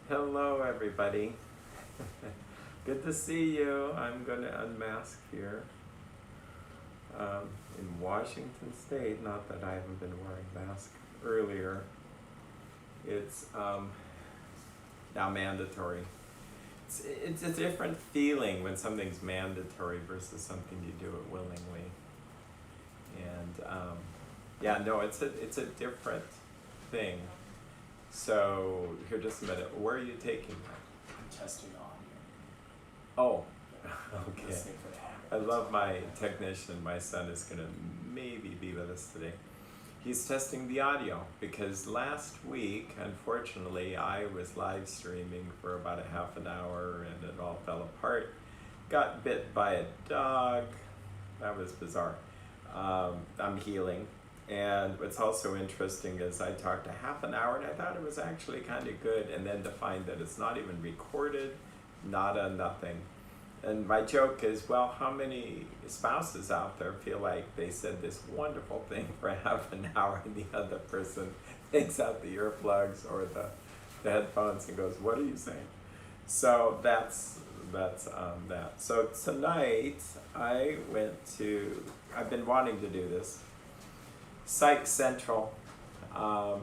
Hello, everybody. Good to see you. I'm going to unmask here in Washington State. Not that I haven't been wearing a mask earlier. It's now mandatory. It's a different feeling when something's mandatory versus something you do it willingly. And yeah, no, it's a different thing. So here, just a minute. Where are you taking that? I'm testing audio. Oh, I'm okay. listening for the I hammer. love my technician. My son is going to maybe be with us today. He's testing the audio because last week, unfortunately, I was live streaming for about a half an hour and it all fell apart. Got bit by a dog. That was bizarre. I'm healing. And what's also interesting is I talked a half an hour and I thought it was actually kind of good, and then to find that it's not even recorded, nada, nothing. And my joke is, well, how many spouses out there feel like they said this wonderful thing for half an hour and the other person takes out the earplugs or the headphones and goes, what are you saying? So that's that. So tonight I've been wanting to do this. Psych Central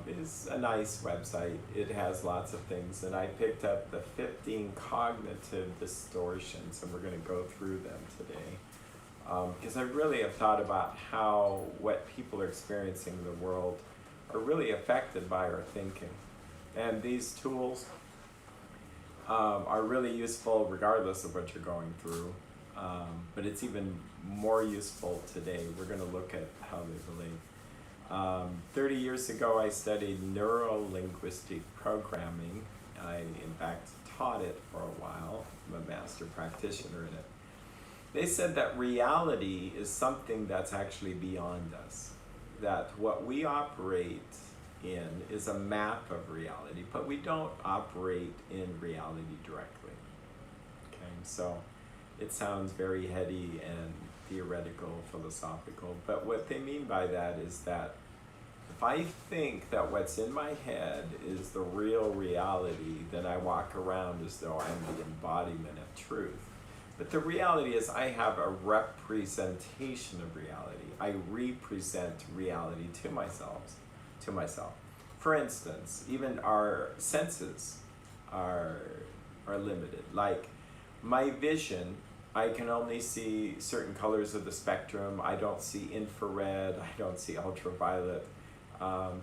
is a nice website. It has lots of things, and I picked up the 15 cognitive distortions, and we're going to go through them today. Because I really have thought about how what people are experiencing in the world are really affected by our thinking. And these tools are really useful regardless of what you're going through. But it's even more useful today. We're going to look at how they relate. 30 years ago, I studied neuro-linguistic programming. I, in fact, taught it for a while. I'm a master practitioner in it. They said that reality is something that's actually beyond us, that what we operate in is a map of reality, but we don't operate in reality directly. Okay, so it sounds very heady and theoretical, philosophical, but what they mean by that is that if I think that what's in my head is the real reality, then I walk around as though I'm the embodiment of truth. But the reality is I have a representation of reality. I represent reality to myself. For instance, even our senses are limited. Like my vision, I can only see certain colors of the spectrum. I don't see infrared. I don't see ultraviolet.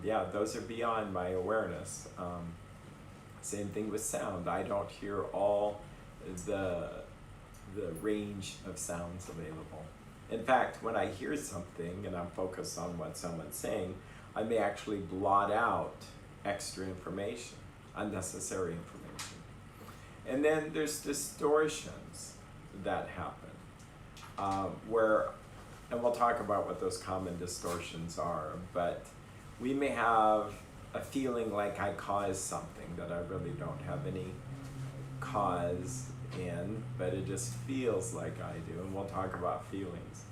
Yeah, those are beyond my awareness. Same thing with sound. I don't hear all the range of sounds available. In fact, when I hear something and I'm focused on what someone's saying, I may actually blot out extra information, unnecessary information. And then there's distortions that happen, and we'll talk about what those common distortions are, but we may have a feeling like I caused something that I really don't have any cause in, but it just feels like I do, and we'll talk about feelings.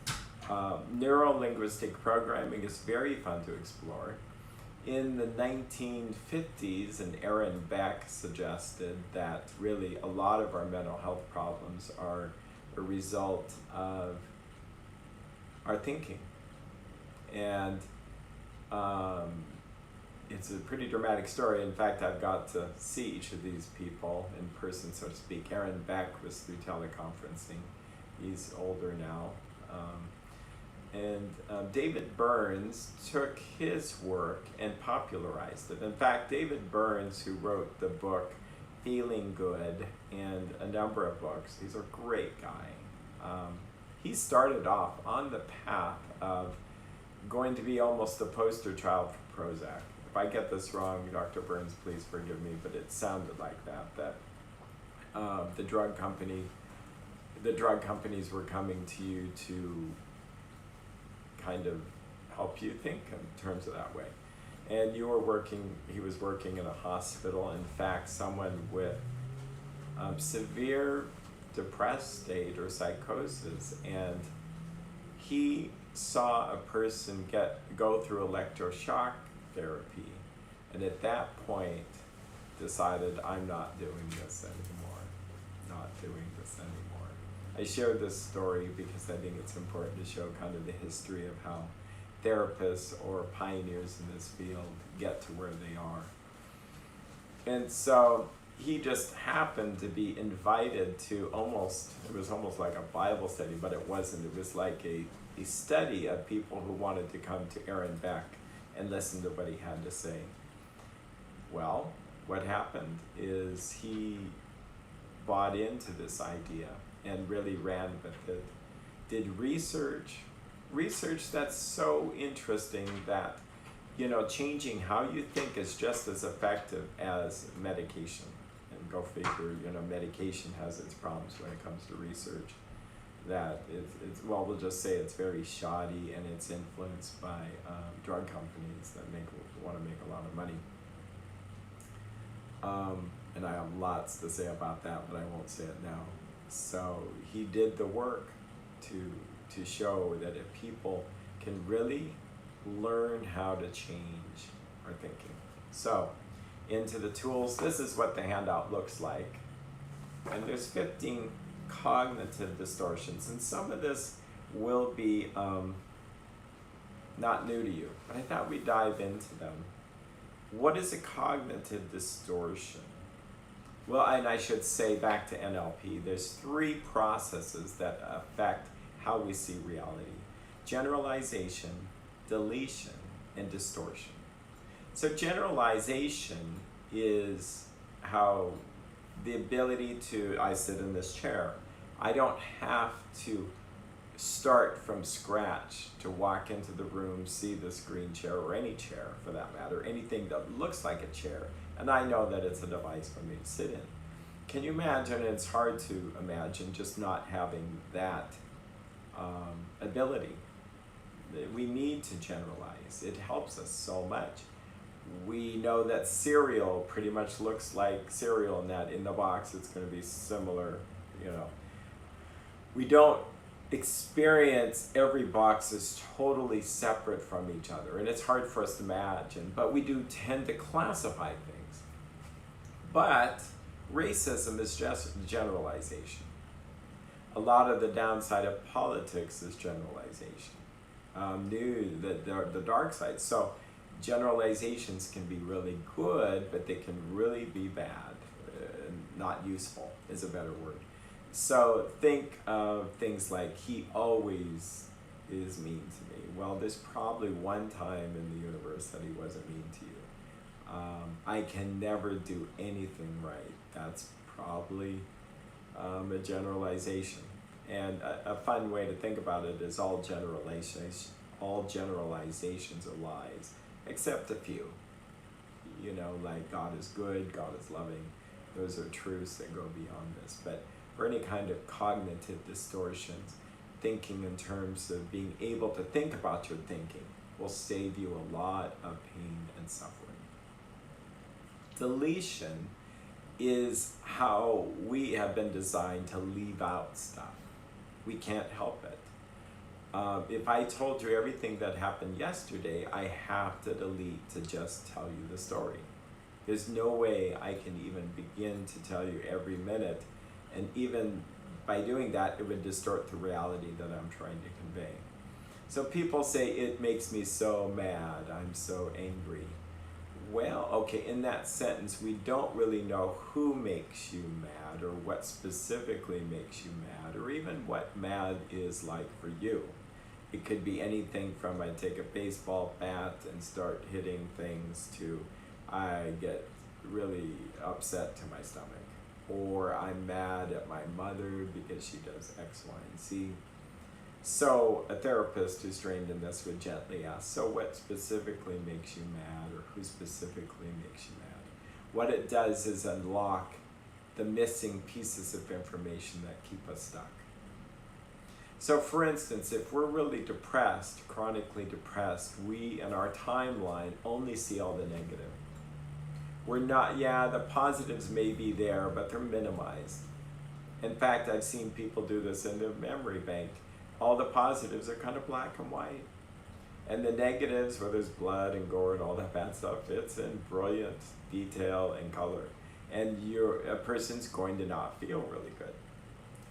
Neuro-linguistic programming is very fun to explore. In the 1950s, and Aaron Beck suggested that really a lot of our mental health problems are a result of our thinking. And it's a pretty dramatic story. In fact, I've got to see each of these people in person, so to speak. Aaron Beck was through teleconferencing. He's older now. And David Burns took his work and popularized it. In fact, David Burns, who wrote the book Feeling Good and a number of books, he's a great guy. He started off on the path of going to be almost the poster child for Prozac. If I get this wrong, Dr. Burns, please forgive me, but it sounded like that the drug companies were coming to you to kind of help you think in terms of that way. And he was working in a hospital. In fact, someone with severe depressed state or psychosis, and he saw a person go through electroshock therapy, and at that point decided I'm not doing this anymore. Not doing this anymore. I share this story because I think it's important to show kind of the history of how therapists or pioneers in this field get to where they are. And so he just happened to be invited to it was almost like a Bible study, but it wasn't. It was like a study of people who wanted to come to Aaron Beck and listen to what he had to say. Well, what happened is he bought into this idea and really ran with it, did research that's so interesting that, changing how you think is just as effective as medication. And go figure, medication has its problems when it comes to research. That we'll just say it's very shoddy and it's influenced by drug companies that want to make a lot of money. And I have lots to say about that, but I won't say it now. So he did the work to show that if people can really learn how to change our thinking. So into the tools, this is what the handout looks like. And there's 15 cognitive distortions, and some of this will be not new to you, but I thought we'd dive into them. What is a cognitive distortion? Well, and I should say back to NLP, there's 3 processes that affect how we see reality: generalization, deletion, and distortion. So generalization is how the ability I sit in this chair. I don't have to start from scratch to walk into the room, see this green chair, or any chair for that matter, anything that looks like a chair, and I know that it's a device for me to sit in. Can you imagine? It's hard to imagine just not having that ability. We need to generalize. It helps us so much. We know that cereal pretty much looks like cereal, and that in the box it's going to be similar. We don't experience every box as totally separate from each other, and it's hard for us to imagine, but we do tend to classify things. But racism is just generalization. A lot of the downside of politics is generalization. The dark side. So generalizations can be really good, but they can really be bad. Not useful is a better word. So think of things like, he always is mean to me. Well, there's probably one time in the universe that he wasn't mean to you. I can never do anything right. That's probably a generalization. And a fun way to think about it is all generalizations are lies, except a few. Like God is good, God is loving. Those are truths that go beyond this. But for any kind of cognitive distortions, thinking in terms of being able to think about your thinking will save you a lot of pain and suffering. Deletion is how we have been designed to leave out stuff. We can't help it. If I told you everything that happened yesterday, I have to delete to just tell you the story. There's no way I can even begin to tell you every minute, and even by doing that, it would distort the reality that I'm trying to convey. So people say, it makes me so mad, I'm so angry. Well, okay, in that sentence, we don't really know who makes you mad, or what specifically makes you mad, or even what mad is like for you. It could be anything from I take a baseball bat and start hitting things to I get really upset to my stomach, or I'm mad at my mother because she does X, Y, and Z. So a therapist who's trained in this would gently ask, so what specifically makes you mad, or who specifically makes you mad? What it does is unlock the missing pieces of information that keep us stuck. So for instance, if we're really depressed, chronically depressed, we in our timeline only see all the negative. We're not, the positives may be there, but they're minimized. In fact, I've seen people do this in their memory bank. All the positives are kind of black and white. And the negatives, where there's blood and gore and all that bad stuff, it's in brilliant detail and color. And a person's going to not feel really good.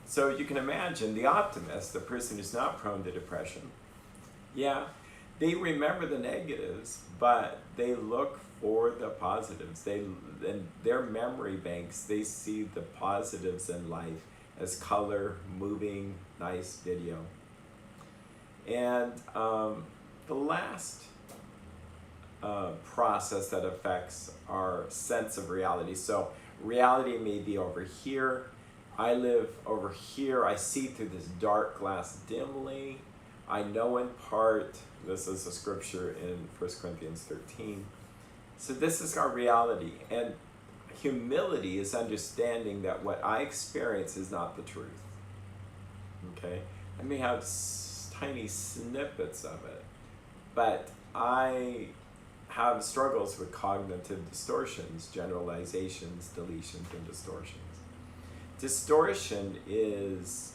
So you can imagine the optimist, the person who's not prone to depression, yeah, they remember the negatives, but they look for the positives. In their memory banks, they see the positives in life as color, moving, nice video. And the last process that affects our sense of reality. So reality may be over here. I live over here. I see through this dark glass dimly. I know in part. This is a scripture in 1 Corinthians 13. So this is our reality. And humility is understanding that what I experience is not the truth. Okay? I may have tiny snippets of it, but I have struggles with cognitive distortions, generalizations, deletions, and distortions. Distortion is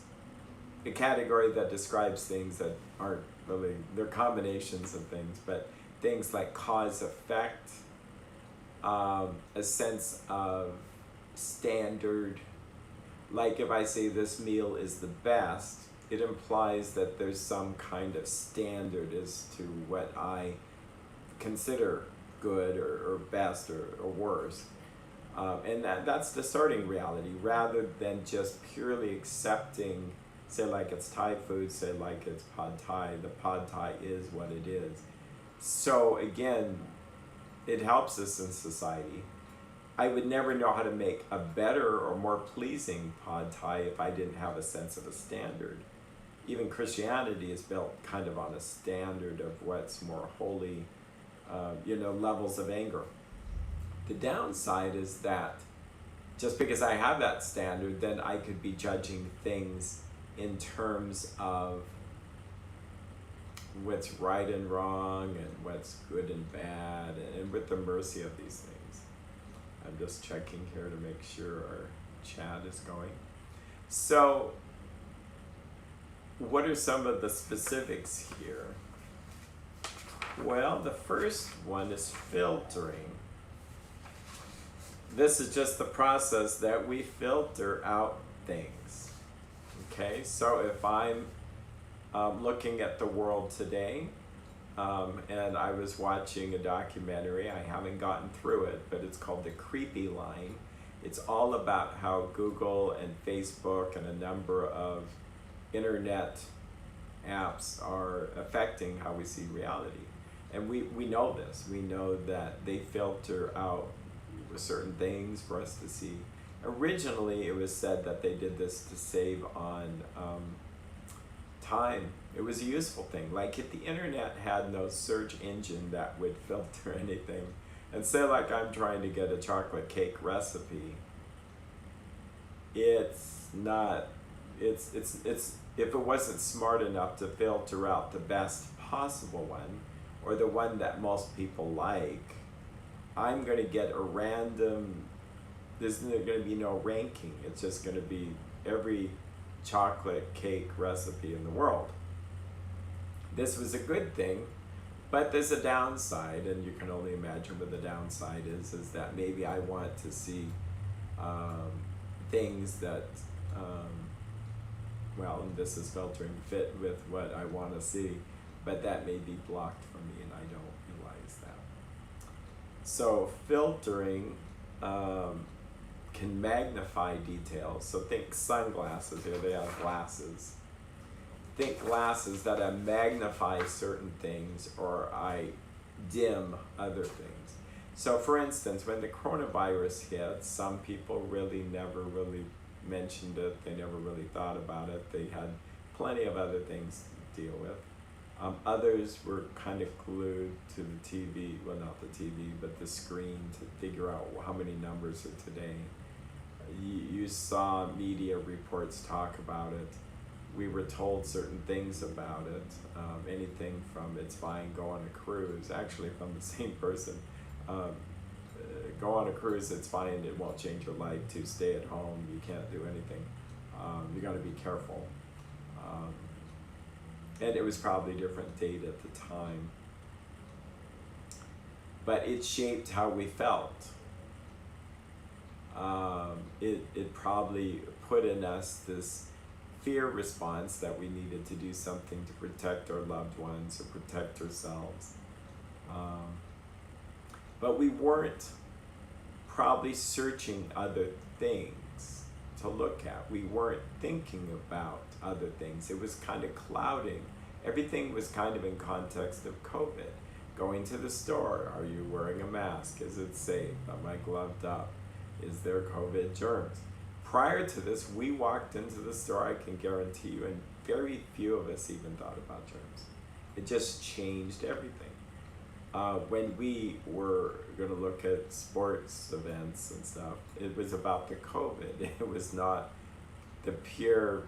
a category that describes things that aren't really, they're combinations of things, but things like cause effect, a sense of standard. Like if I say this meal is the best, it implies that there's some kind of standard as to what I consider good or best or worse. And that's distorting reality rather than just purely accepting, say like it's Thai food, say like it's pad Thai. The pad Thai is what it is. So again, it helps us in society. I would never know how to make a better or more pleasing pad Thai if I didn't have a sense of a standard. Even Christianity is built kind of on a standard of what's more holy, levels of anger. The downside is that just because I have that standard, then I could be judging things in terms of what's right and wrong and what's good and bad, and with the mercy of these things. I'm just checking here to make sure our chat is going. So, what are some of the specifics here? Well, the first one is filtering. This is just the process that we filter out things. Okay, so if I'm looking at the world today, and I was watching a documentary, I haven't gotten through it, but it's called The Creepy Line. It's all about how Google and Facebook and a number of internet apps are affecting how we see reality. And we know this. We know that they filter out certain things for us to see. Originally, it was said that they did this to save on time. It was a useful thing. Like if the internet had no search engine that would filter anything, and say like I'm trying to get a chocolate cake recipe, it's if it wasn't smart enough to filter out the best possible one, or the one that most people like, I'm going to get a random, there's going to be no ranking. It's just going to be every chocolate cake recipe in the world. This was a good thing, but there's a downside, and you can only imagine what the downside is that maybe I want to see things that, and this is filtering, fit with what I want to see, but that may be blocked from me and I don't realize that. So filtering can magnify details. So think sunglasses, here they have glasses. Think glasses that I magnify certain things or I dim other things. So for instance, when the coronavirus hit, some people never really mentioned it. They never really thought about it. They had plenty of other things to deal with. Others were kind of glued to the TV, well not the TV, but the screen to figure out how many numbers are today. You saw media reports talk about it. We were told certain things about it, anything from it's fine, go on a cruise, actually from the same person. Go on a cruise, it's fine, it won't change your life, to stay at home, you can't do anything. You gotta be careful. And it was probably a different date at the time. But it shaped how we felt. It probably put in us this fear response that we needed to do something to protect our loved ones or protect ourselves. But we weren't probably searching other things to look at. We weren't thinking about other things. It was kind of clouding. Everything was kind of in context of COVID. Going to the store, are you wearing a mask? Is it safe? Am I gloved up? Is there COVID germs? Prior to this, we walked into the store, I can guarantee you, and very few of us even thought about germs. It just changed everything. When we were going to look at sports events and stuff, it was about the COVID. It was not the pure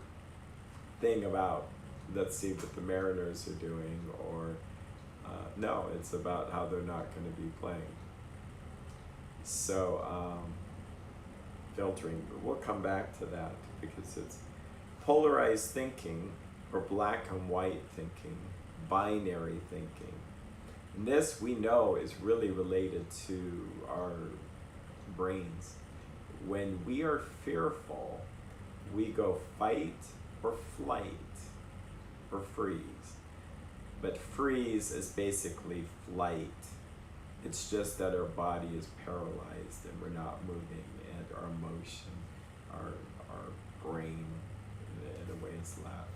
thing about, let's see what the Mariners are doing, or no, it's about how they're not going to be playing. So, filtering, but we'll come back to that because it's polarized thinking, or black and white thinking, binary thinking. And this we know is really related to our brains. When we are fearful, we go fight or flight or freeze. But freeze is basically flight. It's just that our body is paralyzed and we're not moving, and our emotion, our brain, in a way, is left.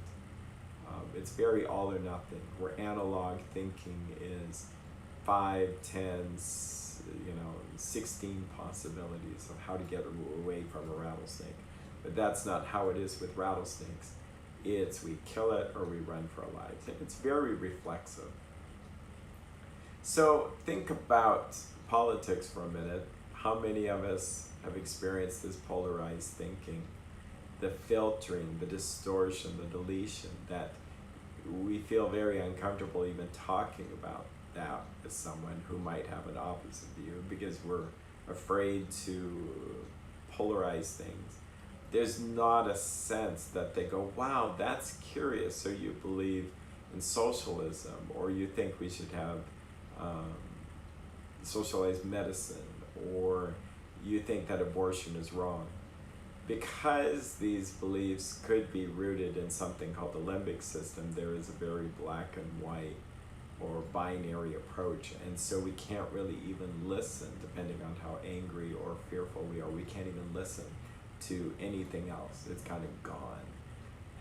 It's very all or nothing, where analog thinking is 5, 10, 16 possibilities of how to get away from a rattlesnake. But that's not how it is with rattlesnakes. It's we kill it or we run for our lives. And it's very reflexive. So think about politics for a minute. How many of us have experienced this polarized thinking? The filtering, the distortion, the deletion, that we feel very uncomfortable even talking about that with someone who might have an opposite view because we're afraid to polarize things. There's not a sense that they go, wow, that's curious, so you believe in socialism, or you think we should have socialized medicine, or you think that abortion is wrong. Because these beliefs could be rooted in something called the limbic system, there is a very black and white or binary approach, and so we can't really even listen, depending on how angry or fearful we are. We can't even listen to anything else. It's kind of gone.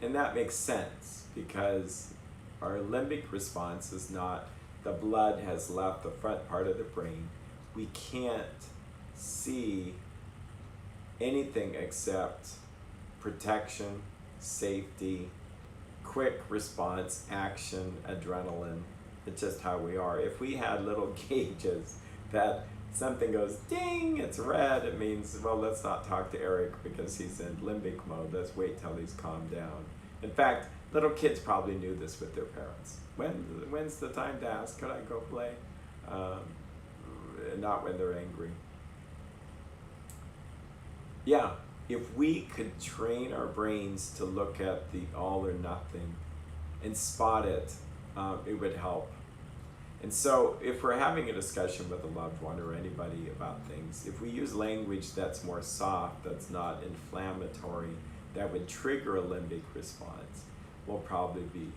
And that makes sense, because our limbic response is not, the blood has left the front part of the brain. We can't see anything except protection, safety, quick response, action, adrenaline. It's just how we are. If we had little gauges that something goes ding, it's red, it means, well, let's not talk to Eric because he's in limbic mode. Let's wait till he's calmed down. In fact, little kids probably knew this with their parents. When's the time to ask, could I go play? Not when they're angry. Yeah, if we could train our brains to look at the all or nothing and spot it, it would help. And so if we're having a discussion with a loved one or anybody about things, if we use language that's more soft, that's not inflammatory, that would trigger a limbic response, we'll probably be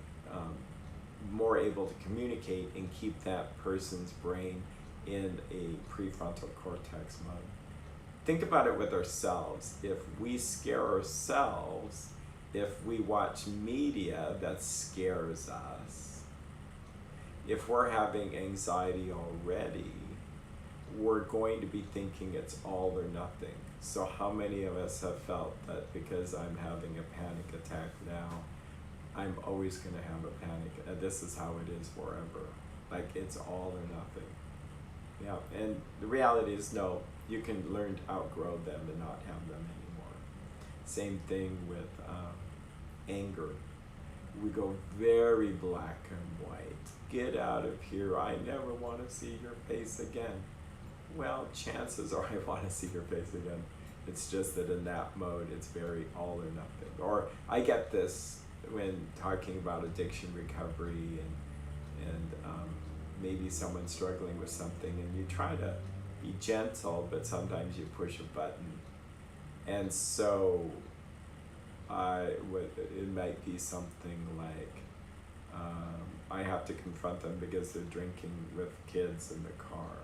more able to communicate and keep that person's brain in a prefrontal cortex mode. Think about it with ourselves. If we scare ourselves, if we watch media that scares us, if we're having anxiety already, we're going to be thinking it's all or nothing. So how many of us have felt that because I'm having a panic attack now, I'm always going to have a panic, and this is how it is forever? Like, it's all or nothing. Yeah, and the reality is, no, you can learn to outgrow them and not have them anymore. Same thing with anger. We go very black and white. Get out of here, I never want to see your face again. Well, chances are I want to see your face again. It's just that in that mode, it's very all or nothing. Or I get this when talking about addiction recovery and maybe someone struggling with something, and you try to be gentle, but sometimes you push a button. And so it might be something like, I have to confront them because they're drinking with kids in the car.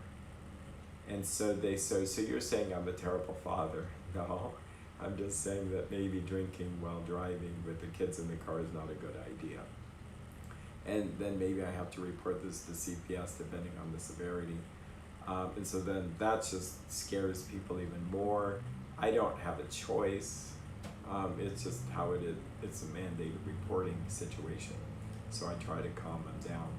And so they say, so you're saying I'm a terrible father? No, I'm just saying that maybe drinking while driving with the kids in the car is not a good idea. And then maybe I have to report this to CPS depending on the severity. And so then that just scares people even more. I don't have a choice. It's just how it is. It's a mandated reporting situation. So I try to calm them down.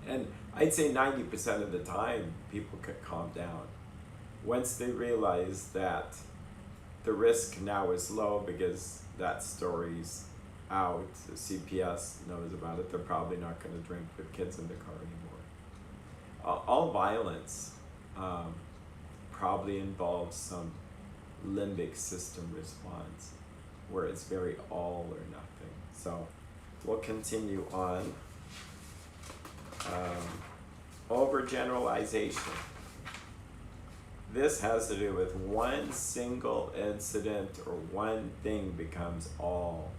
And I'd say 90% of the time, people can calm down. Once they realize that the risk now is low because that story's out, the CPS knows about it, they're probably not going to drink with kids in the car anymore. All violence probably involves some limbic system response where it's very all or nothing. So we'll continue on. Overgeneralization. This has to do with one single incident or one thing becomes all.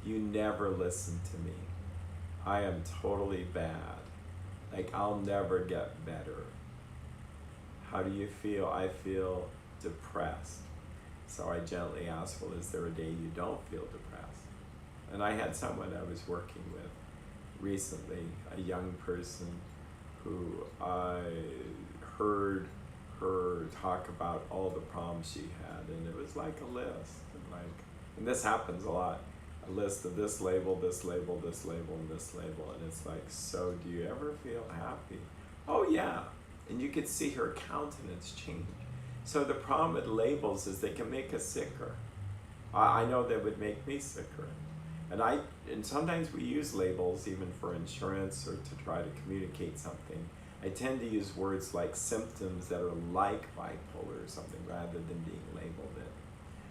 You never listen to me. I am totally bad. Like, I'll never get better. How do you feel? I feel depressed. So I gently ask, well, is there a day you don't feel depressed? And I had someone I was working with recently, a young person who I heard her talk about all the problems she had, and it was like a list, and this happens a lot, a list of this label, this label, this label, and this label, and it's like, so do you ever feel happy? Oh yeah, and you could see her countenance change. So the problem with labels is they can make us sicker. I know they would make me sicker. And sometimes we use labels even for insurance or to try to communicate something. I tend to use words like symptoms that are like bipolar or something rather than being labeled it.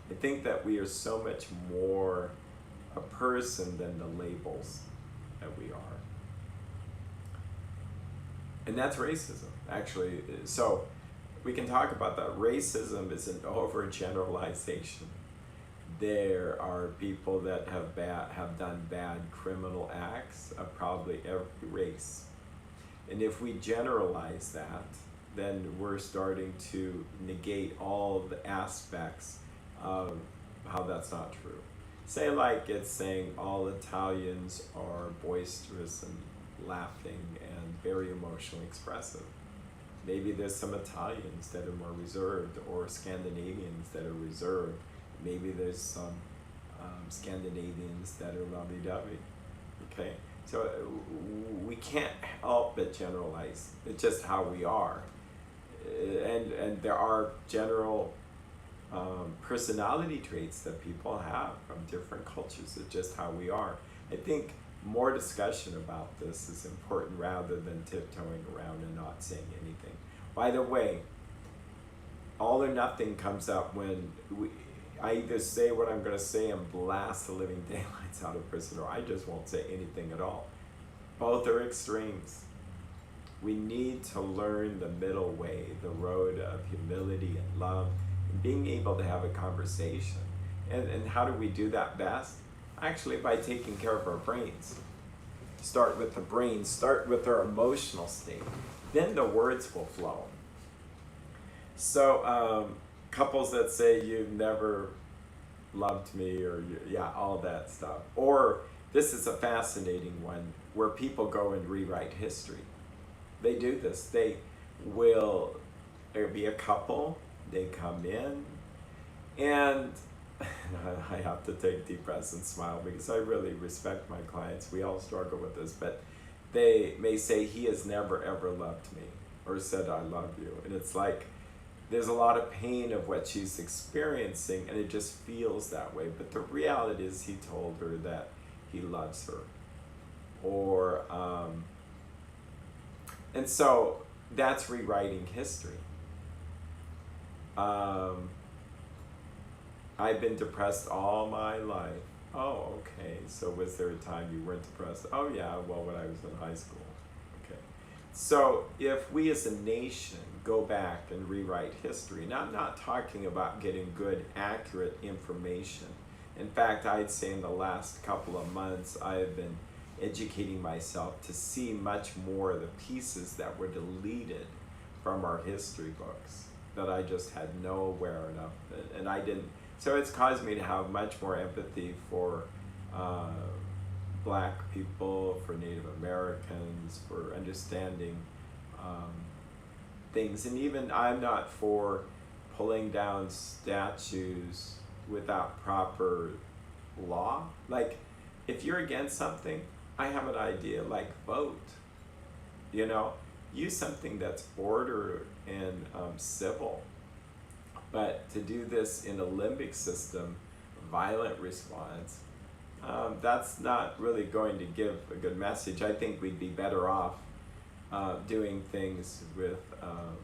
I think that we are so much more a person than the labels that we are. And that's racism, actually. So we can talk about that. Racism is an overgeneralization. There are people that have done bad criminal acts of probably every race. And if we generalize that, then we're starting to negate all the aspects of how that's not true. Say like it's saying all Italians are boisterous and laughing and very emotionally expressive. Maybe there's some Italians that are more reserved, or Scandinavians that are reserved. Maybe there's some Scandinavians that are lovey-dovey, okay? So we can't help but generalize. It's just how we are. And there are general personality traits that people have from different cultures. It's just how we are. I think more discussion about this is important rather than tiptoeing around and not saying anything. By the way, all or nothing comes up when I either say what I'm going to say and blast the living daylights out of a person, or I just won't say anything at all. Both are extremes. We need to learn the middle way, the road of humility and love, and being able to have a conversation. And how do we do that best? Actually, by taking care of our brains. Start with the brain, start with our emotional state. Then the words will flow. So, couples that say you've never loved me, or all that stuff. Or this is a fascinating one where people go and rewrite history. They do this. There'll be a couple, they come in, and I have to take deep breaths and smile because I really respect my clients. We all struggle with this, but they may say, he has never ever loved me, or said, I love you. And it's like, there's a lot of pain of what she's experiencing, and it just feels that way. But the reality is he told her that he loves her. Or, and so that's rewriting history. I've been depressed all my life. Oh, okay. So was there a time you weren't depressed? Oh, yeah, well, when I was in high school. Okay. So if we as a nation go back and rewrite history, and I'm not talking about getting good, accurate information. In fact, I'd say in the last couple of months, I have been educating myself to see much more of the pieces that were deleted from our history books that I just had no awareness of, and I didn't. So it's caused me to have much more empathy for Black people, for Native Americans, for understanding things. And even I'm not for pulling down statues without proper law. Like, if you're against something, I have an idea, like vote. You know, use something that's order and civil. But to do this in a limbic system, violent response, that's not really going to give a good message. I think we'd be better off doing things with a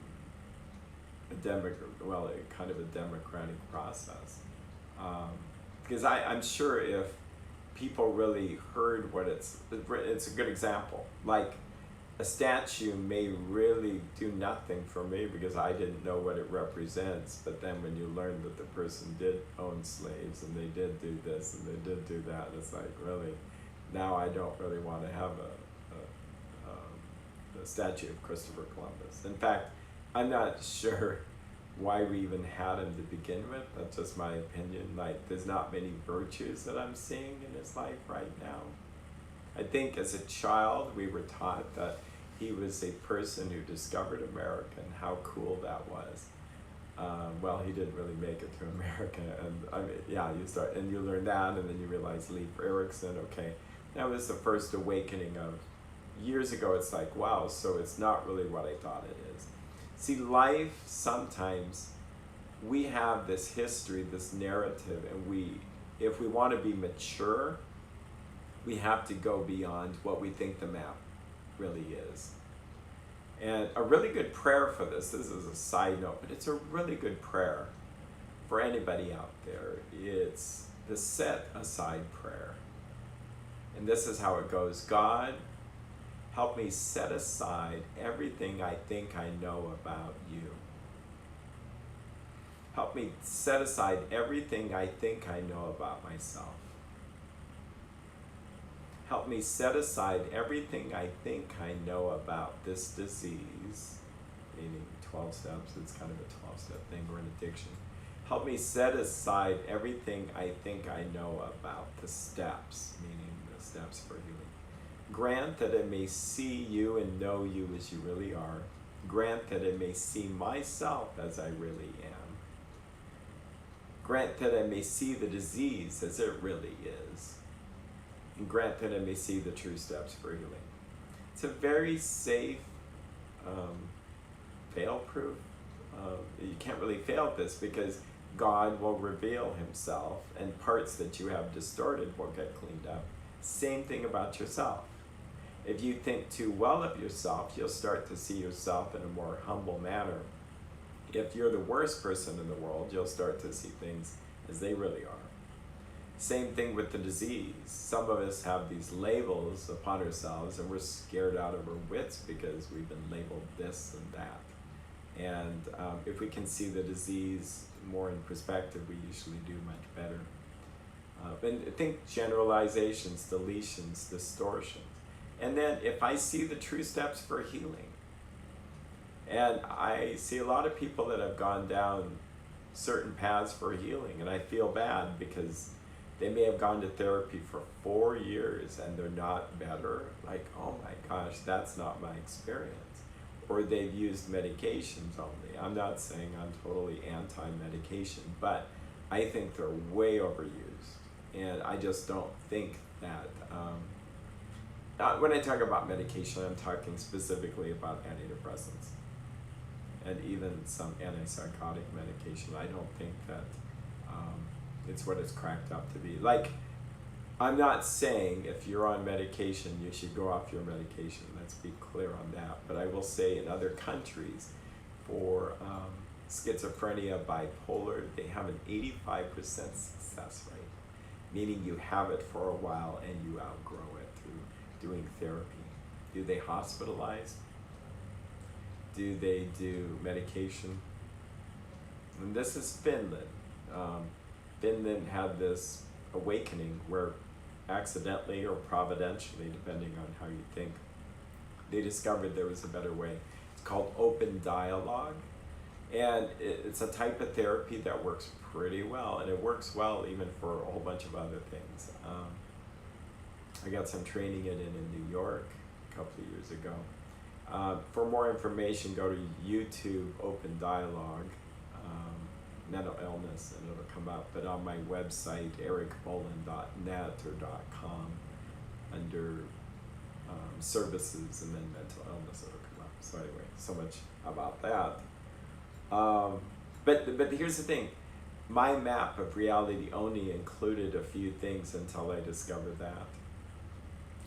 kind of a democratic process. Because I'm sure if people really heard what it's a good example. Like, a statue may really do nothing for me because I didn't know what it represents, but then when you learn that the person did own slaves and they did do this and they did do that, it's like, really, now I don't really want to have a statue of Christopher Columbus. In fact, I'm not sure why we even had him to begin with. That's just my opinion. Like, there's not many virtues that I'm seeing in his life right now. I think as a child we were taught that he was a person who discovered America and how cool that was. Well, he didn't really make it to America, and I mean, yeah, you learn that, and then you realize Leif Erikson. Okay, that was the first awakening of years ago. It's like, wow, so it's not really what I thought it is. See, life, sometimes we have this history, this narrative, and if we want to be mature, we have to go beyond what we think the map really is. And a really good prayer for this is a side note, but it's a really good prayer for anybody out there. It's the set aside prayer. And this is how it goes. God, help me set aside everything I think I know about you. Help me set aside everything I think I know about myself. Help me set aside everything I think I know about this disease, meaning 12 steps, it's kind of a 12-step thing, or an addiction. Help me set aside everything I think I know about the steps, meaning the steps for healing. Grant that I may see you and know you as you really are. Grant that I may see myself as I really am. Grant that I may see the disease as it really is. And grant that I may see the true steps for healing. It's a very safe, fail-proof. You can't really fail at this because God will reveal himself, and parts that you have distorted will get cleaned up. Same thing about yourself. If you think too well of yourself, you'll start to see yourself in a more humble manner. If you're the worst person in the world, you'll start to see things as they really are. Same thing with the disease. Some of us have these labels upon ourselves and we're scared out of our wits because we've been labeled this and that. And if we can see the disease more in perspective, we usually do much better. And think generalizations, deletions, distortions. And then if I see the true steps for healing, and I see a lot of people that have gone down certain paths for healing, and I feel bad because they may have gone to therapy for 4 years and they're not better. Like, oh my gosh, that's not my experience. Or they've used medications only. I'm not saying I'm totally anti-medication, but I think they're way overused. And I just don't think that, when I talk about medication, I'm talking specifically about antidepressants and even some antipsychotic medication. I don't think that it's what it's cracked up to be. Like, I'm not saying if you're on medication, you should go off your medication. Let's be clear on that. But I will say in other countries, for schizophrenia, bipolar, they have an 85% success rate, meaning you have it for a while and you outgrow it through doing therapy. Do they hospitalize? Do they do medication? And this is Finland. Finland had this awakening where accidentally or providentially, depending on how you think, they discovered there was a better way. It's called open dialogue. And it's a type of therapy that works pretty well, and it works well even for a whole bunch of other things. I got some training in it in New York a couple of years ago. For more information, go to YouTube Open Dialogue, mental illness, and it'll come up. But on my website, ericbolin.net or .com, under services and then mental illness, it'll come up. So anyway, so much about that. But here's the thing. My map of reality only included a few things until I discovered that.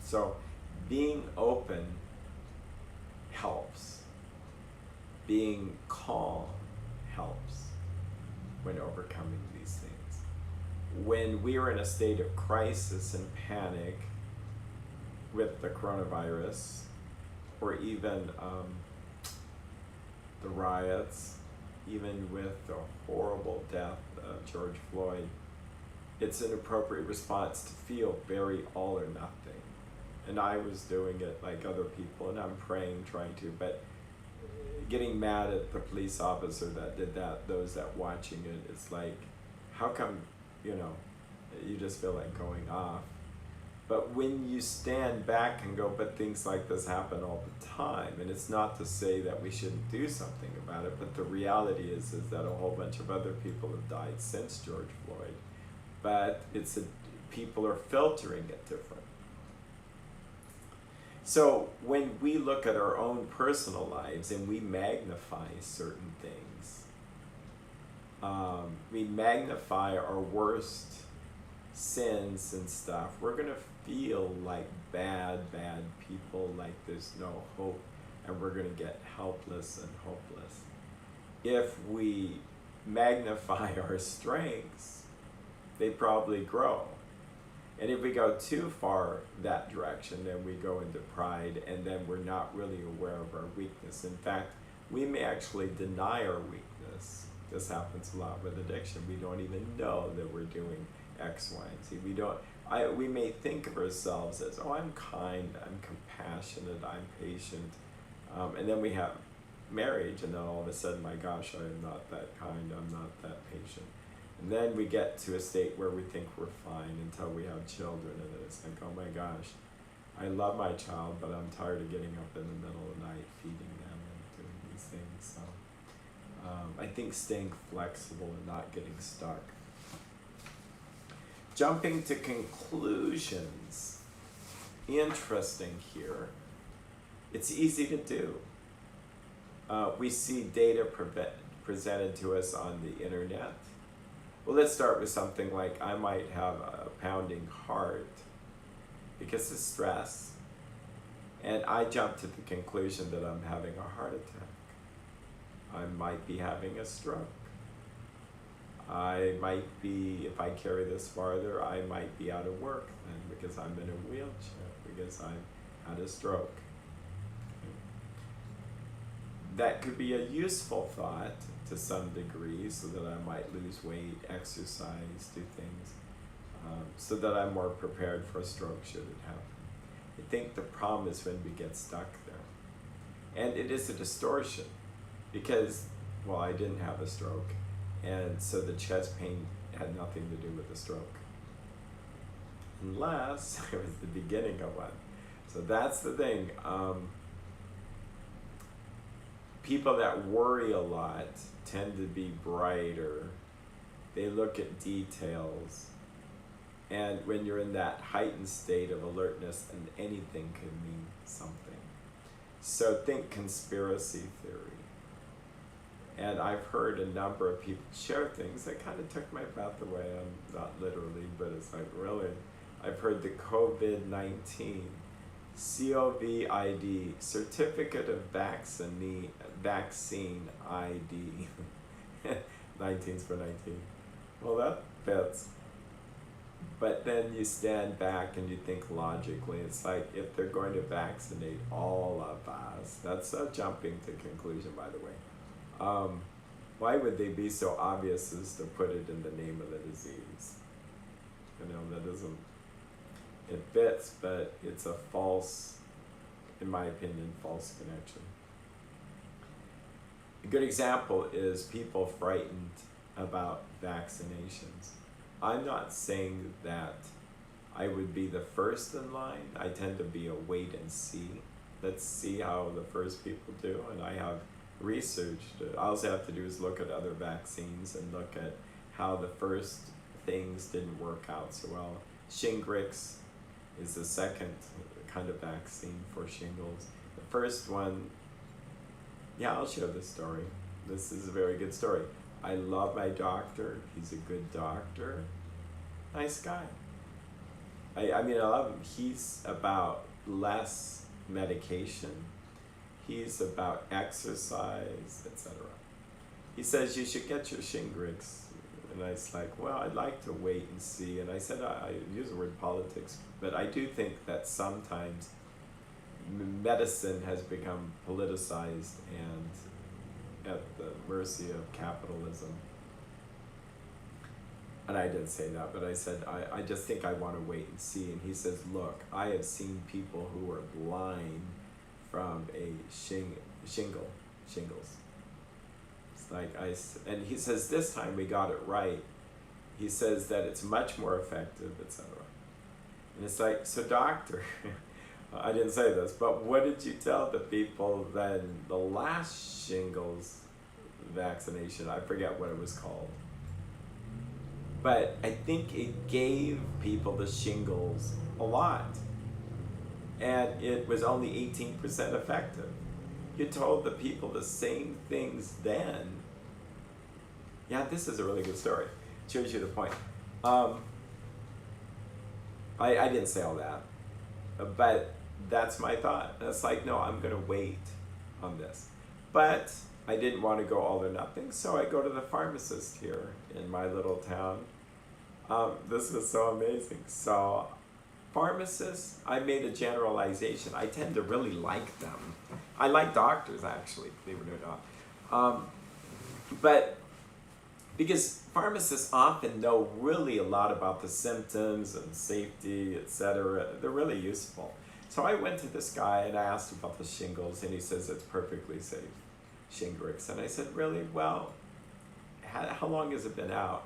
So being open helps. Being calm helps when overcoming these things. When we are in a state of crisis and panic with the coronavirus, or even the riots, even with the horrible death of George Floyd, it's an appropriate response to feel very all or nothing. And I was doing it like other people, and I'm praying, trying to, but getting mad at the police officer that did that, those that watching it, it's like, how come, you just feel like going off. But when you stand back and go, but things like this happen all the time, and it's not to say that we shouldn't do something about it, but the reality is that a whole bunch of other people have died since George Floyd, but people are filtering it different. So when we look at our own personal lives and we magnify certain things, we magnify our worst sins and stuff, we're going to feel like bad people, like there's no hope, and we're going to get helpless and hopeless. If we magnify our strengths, they probably grow. And if we go too far that direction, then we go into pride, and then we're not really aware of our weakness. In fact, we may actually deny our weakness. This happens a lot with addiction. We don't even know that we're doing X, Y, and Z. We may think of ourselves as, oh, I'm kind, I'm compassionate, I'm patient. And then we have marriage, and then all of a sudden, my gosh, I am not that kind, I'm not that patient. And then we get to a state where we think we're fine until we have children, and then it's like, oh my gosh, I love my child, but I'm tired of getting up in the middle of the night feeding them and doing these things. So I think staying flexible and not getting stuck. Jumping to conclusions. Interesting here. It's easy to do. We see data presented to us on the internet. Well, let's start with something like, I might have a pounding heart because of stress, and I jump to the conclusion that I'm having a heart attack. I might be having a stroke. I might be, if I carry this farther, I might be out of work then because I'm in a wheelchair, because I had a stroke. That could be a useful thought to some degree, so that I might lose weight, exercise, do things, so that I'm more prepared for a stroke should it happen. I think the problem is when we get stuck there. And it is a distortion because, well, I didn't have a stroke, and so the chest pain had nothing to do with the stroke. Unless it was the beginning of one. So that's the thing. People that worry a lot tend to be brighter. They look at details. And when you're in that heightened state of alertness, and anything could mean something. So think conspiracy theory. And I've heard a number of people share things that kind of took my breath away. Not literally, but it's like, really? I've heard the COVID-19, COVID, Certificate of Vaccine ID. 19's for 19. Well, that fits. But then you stand back and you think logically. It's like if they're going to vaccinate all of us, that's a jumping to conclusion, by the way. Why would they be so obvious as to put it in the name of the disease? That doesn't, it fits, but it's a false, in my opinion, false connection. A good example is people frightened about vaccinations. I'm not saying that I would be the first in line. I tend to be a wait and see. Let's see how the first people do, and I have researched it. All I have to do is look at other vaccines and look at how the first things didn't work out so well. Shingles is the second kind of vaccine for shingles. The first one, yeah, I'll share this story. This is a very good story. I love my doctor. He's a good doctor. Nice guy. I mean, I love him. He's about less medication. He's about exercise, etc. He says you should get your Shingles. And I was like, well, I'd like to wait and see. And I said, I use the word politics, but I do think that sometimes medicine has become politicized and at the mercy of capitalism. And I didn't say that, but I said, I just think I want to wait and see. And he says, look, I have seen people who are blind from a shingles. It's like and he says, this time we got it right. He says that it's much more effective, etc. And it's like, so doctor, I didn't say this, but what did you tell the people then the last shingles vaccination? I forget what it was called. But I think it gave people the shingles a lot. And it was only 18% effective. You told the people the same things then. Yeah, this is a really good story. Shows you the point. I didn't say all that, but that's my thought. It's like, no, I'm going to wait on this. But I didn't want to go all or nothing, so I go to the pharmacist here in my little town. This is so amazing. So pharmacists, I made a generalization. I tend to really like them. I like doctors, actually, believe it or not. But because pharmacists often know really a lot about the symptoms and safety, etc. They're really useful. So I went to this guy and I asked about the shingles, and he says it's perfectly safe, Shingrix. And I said, really? Well, how long has it been out?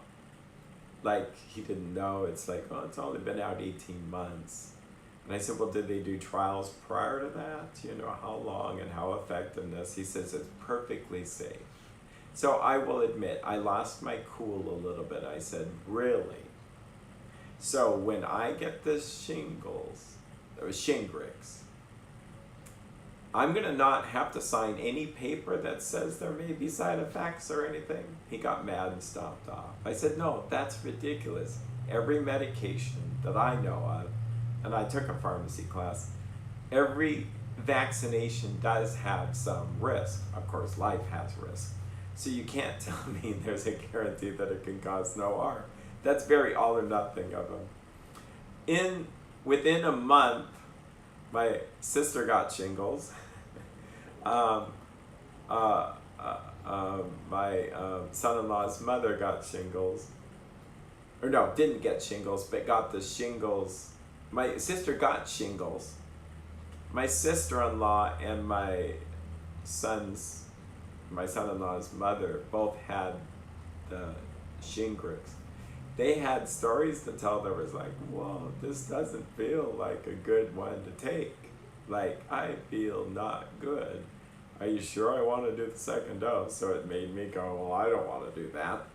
Like, he didn't know. It's like, oh, it's only been out 18 months. And I said, well, did they do trials prior to that? You know, how long and how effectiveness? He says it's perfectly safe. So I will admit, I lost my cool a little bit. I said, really? So when I get this shingles, or Shingrix, I'm going to not have to sign any paper that says there may be side effects or anything. He got mad and stopped off. I said, no, that's ridiculous. Every medication that I know of, and I took a pharmacy class, every vaccination does have some risk. Of course, life has risk. So you can't tell me there's a guarantee that it can cause no harm. That's very all or nothing of them. Within a month, my sister got shingles. My son-in-law's mother got shingles. Or no, didn't get shingles, but got the shingles. My sister got shingles. My sister-in-law and my son-in-law's mother both had the Shingrix. They had stories to tell that was like, whoa, this doesn't feel like a good one to take. Like, I feel not good. Are you sure I want to do the second dose? So it made me go, well, I don't want to do that.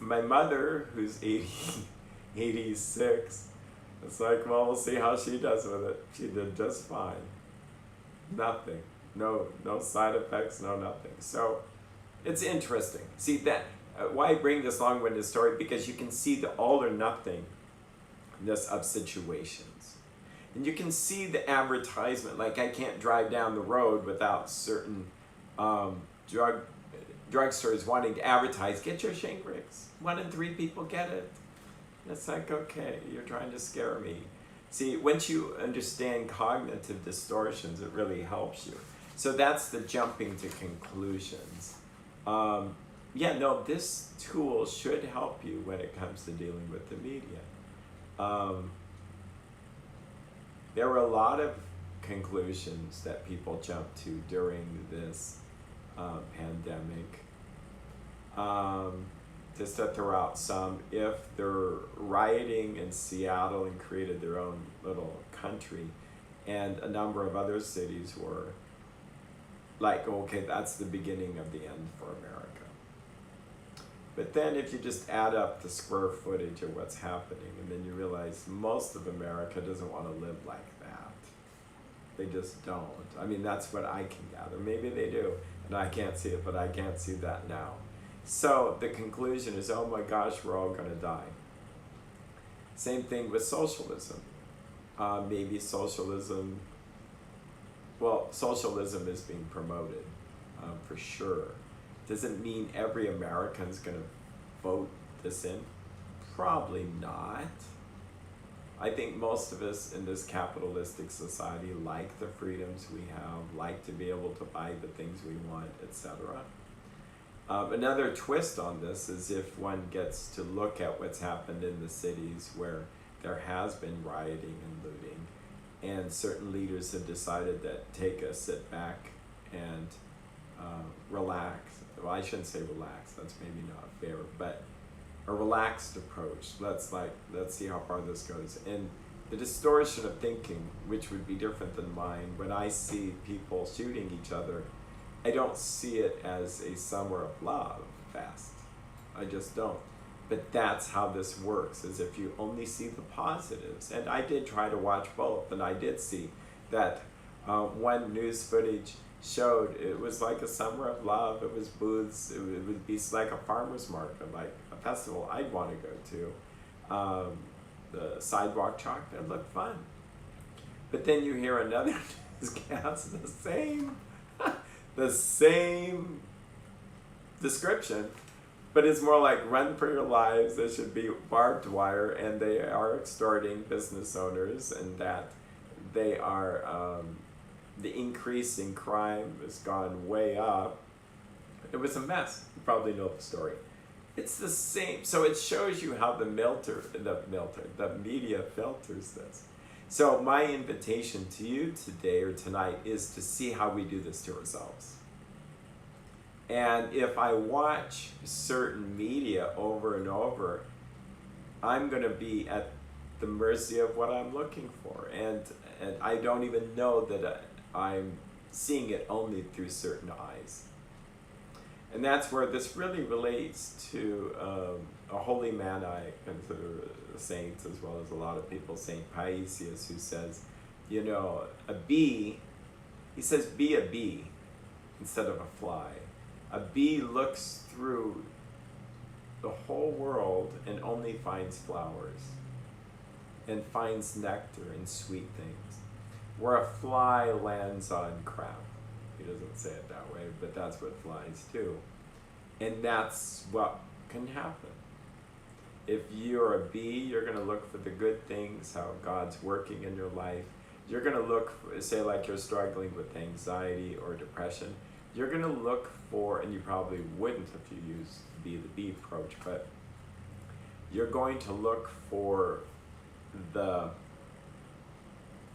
My mother, who's 86, it's like, well, we'll see how she does with it. She did just fine. Nothing. No side effects, no nothing. So it's interesting. See that why I bring this long-winded story, because you can see the all or nothingness of situations. And you can see the advertisement, like I can't drive down the road without certain drugstores wanting to advertise, get your Shingrix. 1 in 3 people get it. It's like, okay, you're trying to scare me. See, once you understand cognitive distortions, it really helps you. So that's the jumping to conclusions. Yeah, no, this tool should help you when it comes to dealing with the media. There were a lot of conclusions that people jumped to during this pandemic. Just to throw out some, if they're rioting in Seattle and created their own little country, and a number of other cities were like, okay, that's the beginning of the end for America. But then if you just add up the square footage of what's happening, and then you realize most of America doesn't want to live like that. They just don't. I mean, that's what I can gather. Maybe they do, and I can't see it, but I can't see that now. So the conclusion is, oh my gosh, we're all going to die. Same thing with socialism. Maybe socialism, well, socialism is being promoted for sure. Doesn't mean every American's going to vote this in. Probably not. I think most of us in this capitalistic society like the freedoms we have, like to be able to buy the things we want, etc. Another twist on this is if one gets to look at what's happened in the cities where there has been rioting and looting, and certain leaders have decided that take a sit back and relax. Well, I shouldn't say relax, that's maybe not fair, but a relaxed approach. Let's see how far this goes. And the distortion of thinking, which would be different than mine, when I see people shooting each other, I don't see it as a summer of love fest. I just don't. But that's how this works, is if you only see the positives. And I did try to watch both, and I did see that one news footage showed it was like a summer of love. It was booths. It would be like a farmer's market, like a festival I'd want to go to. The sidewalk chalk, that looked fun. But then you hear another newscast, the same description, but it's more like run for your lives. There should be barbed wire, and they are extorting business owners, and that they are the increase in crime has gone way up. It was a mess. You probably know the story. It's the same. So it shows you how the media filters this. So my invitation to you today or tonight is to see how we do this to ourselves. And if I watch certain media over and over, I'm going to be at the mercy of what I'm looking for. And I don't even know that I'm seeing it only through certain eyes. And that's where this really relates to a holy man I consider a saint, as well as a lot of people, Saint Paisius, who says, you know, he says, be a bee instead of a fly. A bee looks through the whole world and only finds flowers and finds nectar and sweet things, where a fly lands on crap. He doesn't say it that way, but that's what flies do. And that's what can happen. If you're a bee, you're going to look for the good things, how God's working in your life. You're going to look, say like you're struggling with anxiety or depression, you're going to look for, and you probably wouldn't if you use the bee approach, but you're going to look for the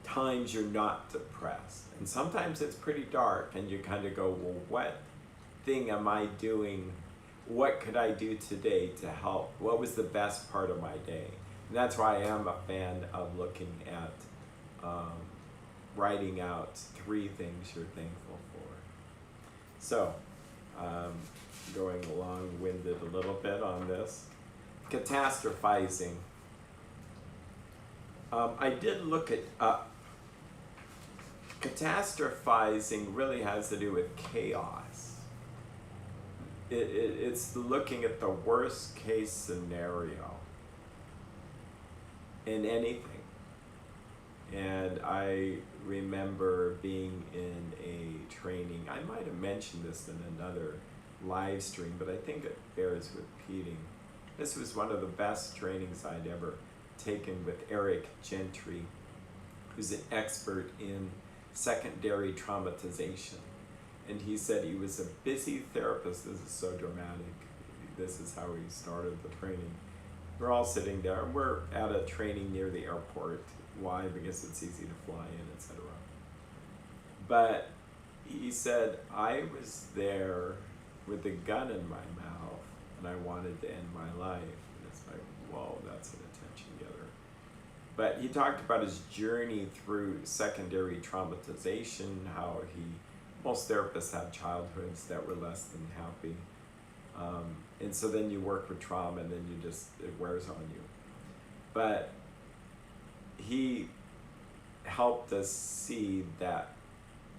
times you're not depressed. And sometimes it's pretty dark, and you kind of go, well, what thing am I doing? What could I do today to help? What was the best part of my day? And that's why I am a fan of looking at writing out 3 things you're thankful for. So, going long-winded a little bit on this. Catastrophizing. I did look it up. Catastrophizing really has to do with chaos. It's looking at the worst case scenario in anything. And I remember being in a training, I might have mentioned this in another live stream, but I think it bears repeating. This was one of the best trainings I'd ever taken with Eric Gentry, who's an expert in secondary traumatization. And he said he was a busy therapist. This is so dramatic. This is how he started the training. We're all sitting there. We're at a training near the airport. Why? Because it's easy to fly in, etc. But he said, I was there with a gun in my mouth and I wanted to end my life. And it's like, whoa, that's an attention getter. But he talked about his journey through secondary traumatization, how most therapists have childhoods that were less than happy. And so then you work with trauma and then it wears on you. But he helped us see that,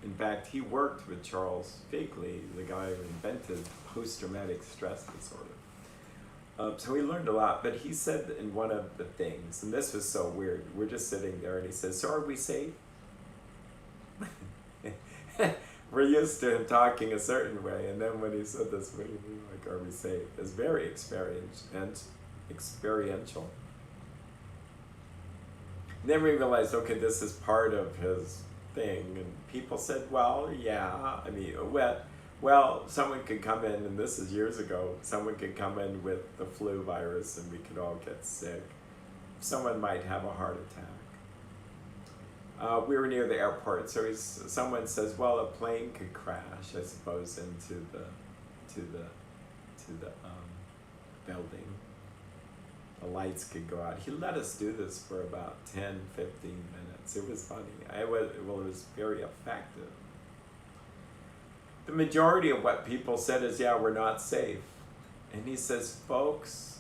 in fact, he worked with Charles Figley, the guy who invented post-traumatic stress disorder. So he learned a lot, but he said in one of the things, and this was so weird, we're just sitting there and he says, so are we safe? We're used to him talking a certain way, and then when he said this, what do you mean, like, are we safe? It's very experiential. And then we realized, okay, this is part of his thing, and people said, well, yeah, I mean, well, someone could come in, and this is years ago, someone could come in with the flu virus and we could all get sick. Someone might have a heart attack. We were near the airport, so someone says, well, a plane could crash, I suppose, into the building. The lights could go out. He let us do this for about 10, 15 minutes. It was funny. It was very effective. The majority of what people said is, yeah, we're not safe. And he says, folks,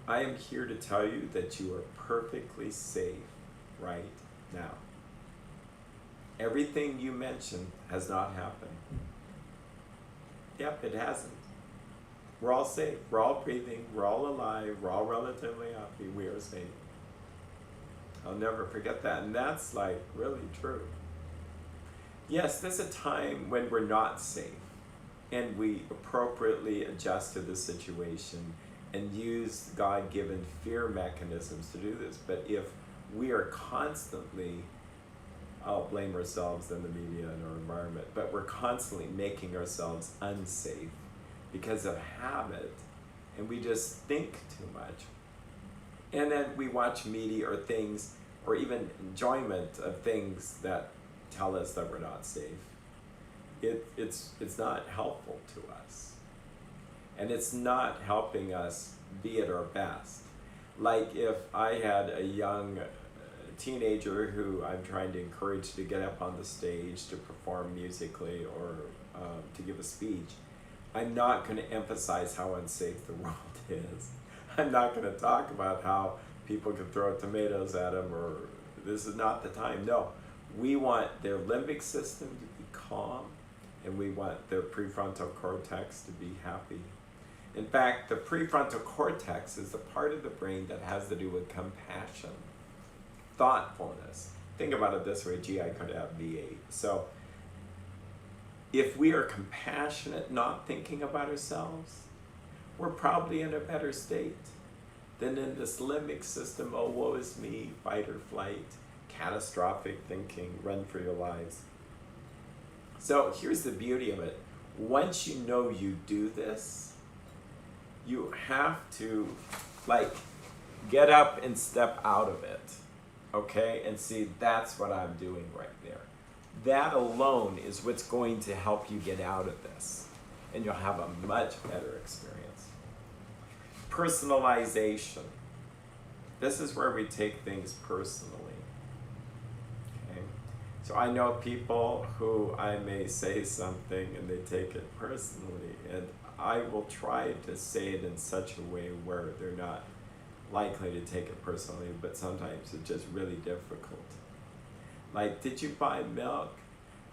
I am here to tell you that you are perfectly safe right now. Everything you mentioned has not happened. Yep, it hasn't. We're all safe. We're all breathing. We're all alive. We're all relatively happy. We are safe. I'll never forget that. And that's like really true. Yes, there's a time when we're not safe and we appropriately adjust to the situation and use God-given fear mechanisms to do this. But if we are constantly, I'll blame ourselves and the media and our environment, but we're constantly making ourselves unsafe because of habit, and we just think too much. And then we watch media or things, or even enjoyment of things that tell us that we're not safe. It's not helpful to us. And it's not helping us be at our best. Like if I had a young teenager who I'm trying to encourage to get up on the stage to perform musically or to give a speech, I'm not going to emphasize how unsafe the world is. I'm not going to talk about how people can throw tomatoes at them, or this is not the time. No, we want their limbic system to be calm, and we want their prefrontal cortex to be happy. In fact, the prefrontal cortex is the part of the brain that has to do with compassion, thoughtfulness. Think about it this way, gee, I could have V8. So if we are compassionate, not thinking about ourselves, we're probably in a better state than in this limbic system, oh, woe is me, fight or flight, catastrophic thinking, run for your lives. So here's the beauty of it. Once you know you do this, you have to get up and step out of it, okay? And see, that's what I'm doing right there. That alone is what's going to help you get out of this, and you'll have a much better experience. Personalization. This is where we take things personally. Okay? So I know people who I may say something and they take it personally, and I will try to say it in such a way where they're not likely to take it personally, but sometimes it's just really difficult. Like, did you buy milk?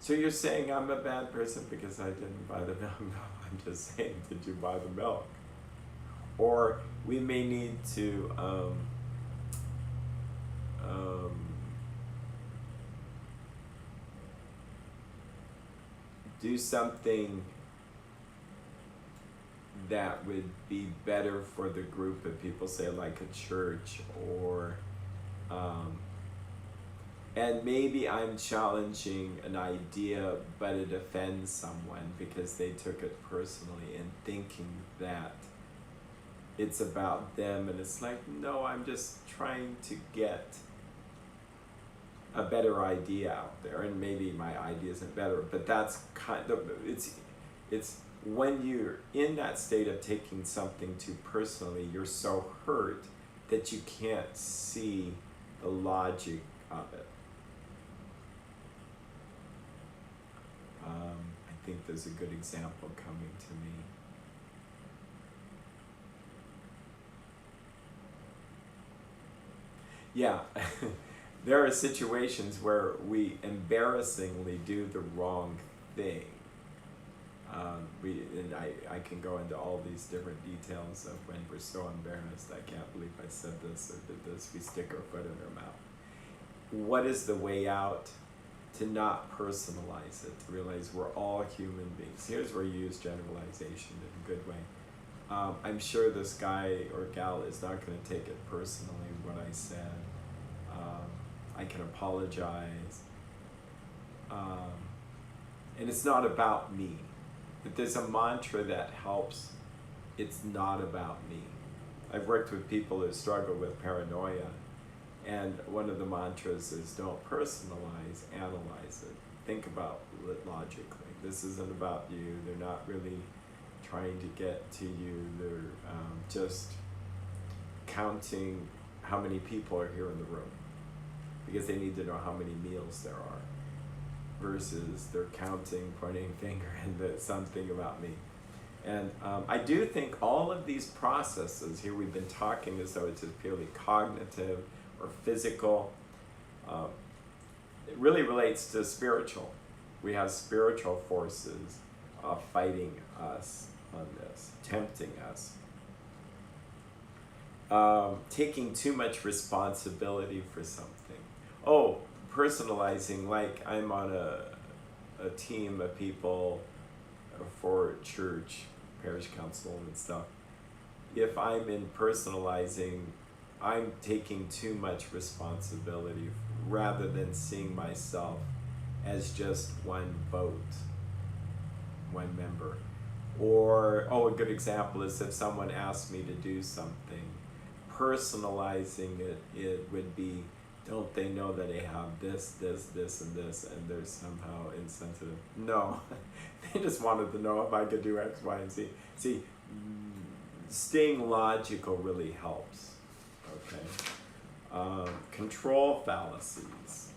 So you're saying I'm a bad person because I didn't buy the milk? No, I'm just saying, did you buy the milk? Or we may need to do something that would be better for the group of people, say like a church, or and maybe I'm challenging an idea, but it offends someone because they took it personally and thinking that it's about them, and it's like, no, I'm just trying to get a better idea out there, and maybe my idea isn't better, but that's kind of, it's when you're in that state of taking something too personally, you're so hurt that you can't see the logic of it. I think there's a good example coming to me. Yeah, there are situations where we embarrassingly do the wrong thing. And I can go into all these different details of when we're so embarrassed, I can't believe I said this or did this, we stick our foot in our mouth. What is the way out? To not personalize it, to realize we're all human beings. Here's where you use generalization in a good way. I'm sure this guy or gal is not going to take it personally, what I said. I can apologize. And it's not about me. If there's a mantra that helps, it's not about me. I've worked with people who struggle with paranoia, and one of the mantras is don't personalize, analyze it. Think about it logically. This isn't about you. They're not really trying to get to you. They're just counting how many people are here in the room because they need to know how many meals there are, versus they're counting, pointing a finger, and something about me. And I do think all of these processes here, we've been talking as though it's just purely cognitive or physical. It really relates to spiritual. We have spiritual forces fighting us on this, tempting us. Taking too much responsibility for something. Oh, personalizing, like I'm on a team of people for church, parish council and stuff. If I'm in personalizing, I'm taking too much responsibility rather than seeing myself as just one vote, one member. Or, a good example is if someone asked me to do something, personalizing it would be, don't they know that they have this, and this, and they're somehow insensitive? No, they just wanted to know if I could do X, Y, and Z. See, staying logical really helps, okay? Control fallacies.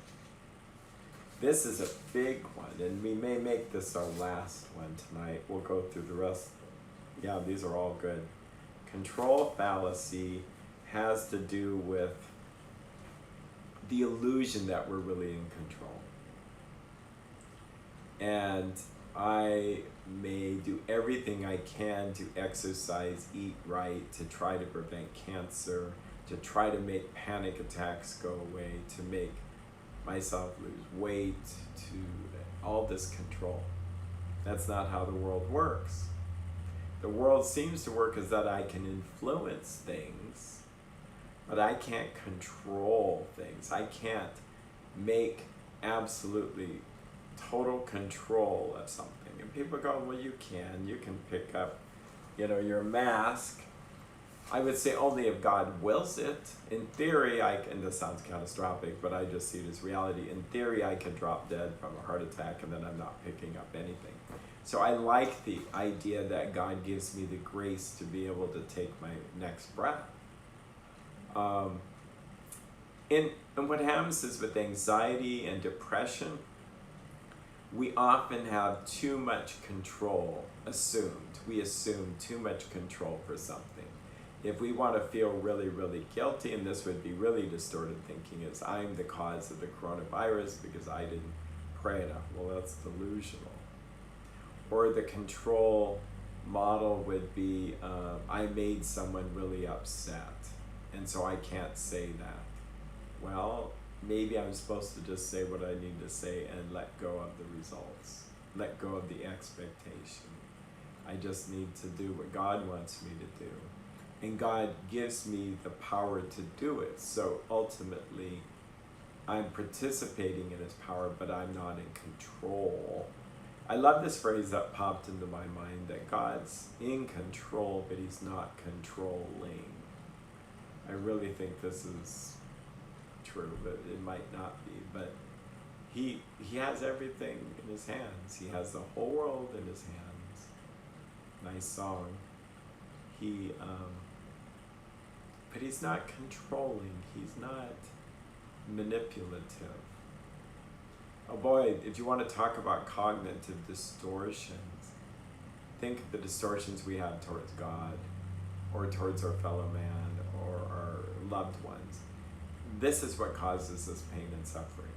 This is a big one, and we may make this our last one tonight. We'll go through the rest. Yeah, these are all good. Control fallacy has to do with the illusion that we're really in control. And I may do everything I can to exercise, eat right, to try to prevent cancer, to try to make panic attacks go away, to make myself lose weight, to all this control. That's not how the world works. The world seems to work as that I can influence things, but I can't control things. I can't make absolutely total control of something. And people go, well, you can pick up, your mask. I would say only if God wills it. In theory, and this sounds catastrophic, but I just see it as reality. In theory, I could drop dead from a heart attack and then I'm not picking up anything. So I like the idea that God gives me the grace to be able to take my next breath. And what happens is with anxiety and depression, we often have too much control assumed. We assume too much control for something. If we want to feel really, really guilty, and this would be really distorted thinking, is I'm the cause of the coronavirus because I didn't pray enough. Well, that's delusional. Or the control model would be, I made someone really upset, and so I can't say that. Well, maybe I'm supposed to just say what I need to say and let go of the results. Let go of the expectation. I just need to do what God wants me to do. And God gives me the power to do it. So ultimately, I'm participating in his power, but I'm not in control. I love this phrase that popped into my mind, that God's in control, but he's not controlling. I really think this is true, but it might not be. But he has everything in his hands. He has the whole world in his hands. Nice song. But he's not controlling. He's not manipulative. Oh boy, if you want to talk about cognitive distortions, think of the distortions we have towards God, or towards our fellow man, or our loved ones. This is what causes us pain and suffering.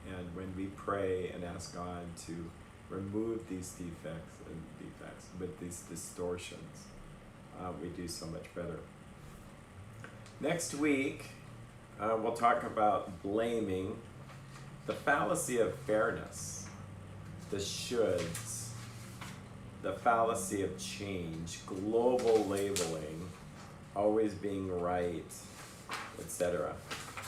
And when we pray and ask God to remove these defects, but these distortions, we do so much better. Next week, we'll talk about blaming, the fallacy of fairness, the shoulds, the fallacy of change, global labeling, always being right, etc.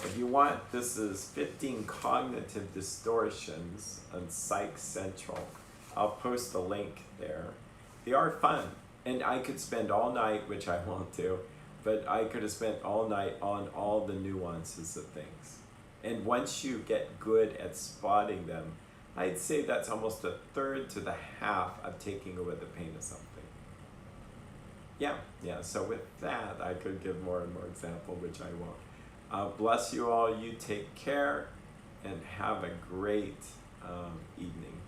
If you want, this is 15 cognitive distortions on Psych Central. I'll post a link there. They are fun, and I could spend all night, which I won't do, but I could have spent all night on all the nuances of things. And once you get good at spotting them, I'd say that's almost a third to the half of taking away the pain of something. Yeah, so with that, I could give more and more example, which I won't. Bless you all, you take care, and have a great evening.